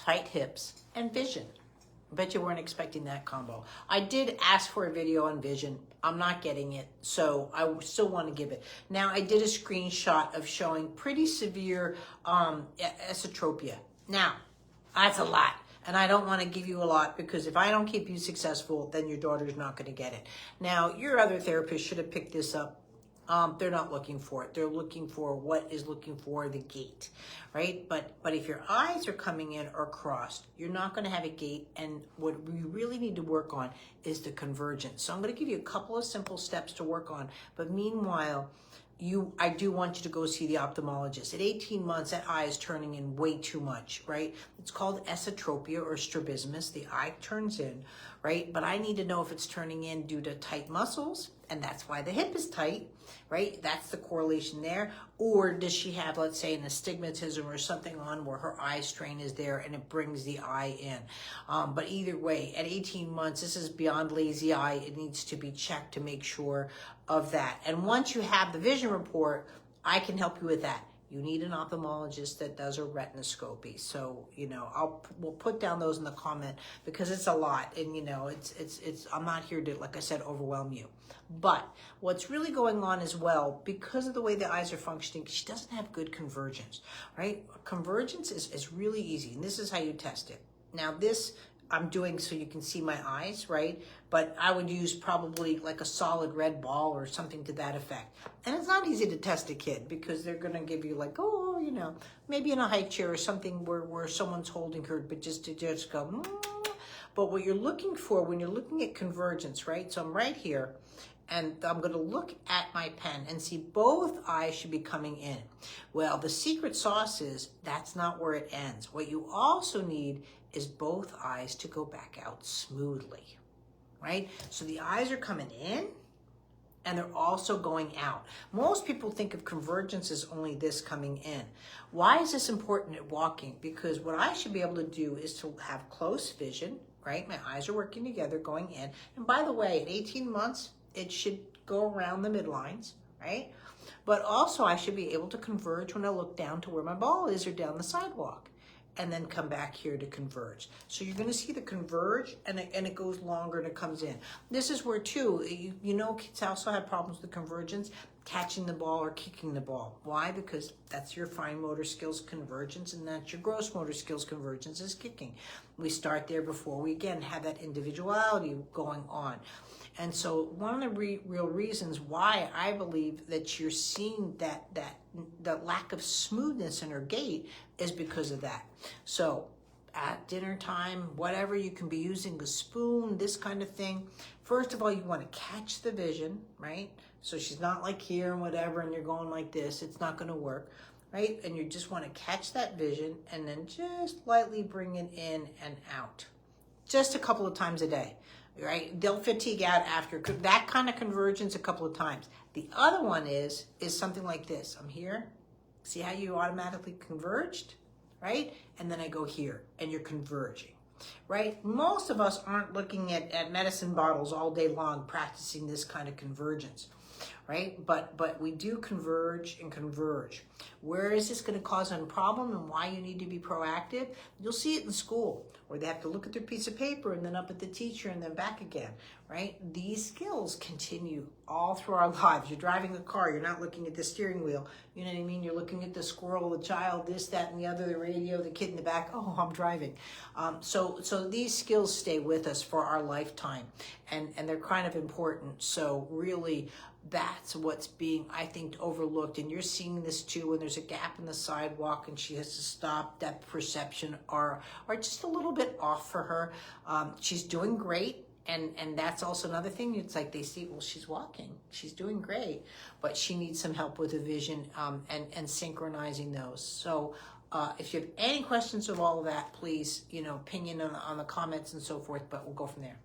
tight hips, and vision. I bet you weren't expecting that combo. I did ask for a video on vision. I'm not getting it, so I still want to give it. Now, I did a screenshot of showing pretty severe esotropia. Now, that's a lot, and I don't want to give you a lot because if I don't keep you successful, then your daughter's not going to get it. Now, your other therapist should have picked this up. They're not looking for it. They're looking for what is looking for the gait, right? But if your eyes are coming in or crossed, you're not going to have a gait. And what we really need to work on is the convergence. So I'm going to give you a couple of simple steps to work on. But meanwhile, I do want you to go see the ophthalmologist. At 18 months, that eye is turning in way too much, right? It's called esotropia or strabismus. The eye turns in, right? But I need to know if it's turning in due to tight muscles, and that's why the hip is tight, right? That's the correlation there. Or does she have, let's say, an astigmatism or something on where her eye strain is there and it brings the eye in? But either way, at 18 months, this is beyond lazy eye. It needs to be checked to make sure of that. And once you have the vision report, I can help you with that. You need an ophthalmologist that does a retinoscopy. So, we'll put down those in the comment because it's a lot. And, I'm not here to, like I said, overwhelm you. But what's really going on as well, because of the way the eyes are functioning, she doesn't have good convergence, right? Convergence is really easy. And this is how you test it. Now, this I'm doing so you can see my eyes, right? But I would use probably like a solid red ball or something to that effect. And it's not easy to test a kid because they're going to give you like, maybe in a high chair or something where someone's holding her, but just to go, But what you're looking for when you're looking at convergence, right? So I'm right here and I'm going to look at my pen and see both eyes should be coming in. Well, the secret sauce is that's not where it ends. What you also need is both eyes to go back out smoothly, right? So the eyes are coming in and they're also going out. Most people think of convergence as only this coming in. Why is this important at walking? Because what I should be able to do is to have close vision, right? My eyes are working together going in. And by the way, at 18 months, it should go around the midlines, right? But also I should be able to converge when I look down to where my ball is or down the sidewalk and then come back here to converge. So you're gonna see the converge and it goes longer and it comes in. This is where too, kids also have problems with convergence, catching the ball or kicking the ball. Why? Because that's your fine motor skills convergence and that's your gross motor skills convergence is kicking. We start there before we again have that individuality going on. And so one of the real reasons why I believe that you're seeing that lack of smoothness in her gait is because of that. So at dinner time, whatever, you can be using a spoon, this kind of thing. First of all, you want to catch the vision, right? So she's not like here and whatever, and you're going like this. It's not going to work, right? And you just want to catch that vision and then just lightly bring it in and out. Just a couple of times a day. Right? They'll fatigue out after that kind of convergence a couple of times. The other one is something like this. I'm here. See how you automatically converged, right? And then I go here and you're converging, right? Most of us aren't looking at medicine bottles all day long practicing this kind of convergence, right? But we do converge and converge. Where is this going to cause a problem and why you need to be proactive? You'll see it in school where they have to look at their piece of paper and then up at the teacher and then back again, right? These skills continue all through our lives. You're driving a car, you're not looking at the steering wheel. You know what I mean? You're looking at the squirrel, the child, this, that, and the other, the radio, the kid in the back. Oh, I'm driving. So these skills stay with us for our lifetime and they're kind of important. So really, that's what's being, I think, overlooked. And you're seeing this too when there's a gap in the sidewalk and she has to stop. That perception are just a little bit off for her. She's doing great. And that's also another thing. It's like they see, well, she's walking, she's doing great, but she needs some help with the vision and synchronizing those. So if you have any questions of all of that, please, ping in on the comments and so forth, but we'll go from there.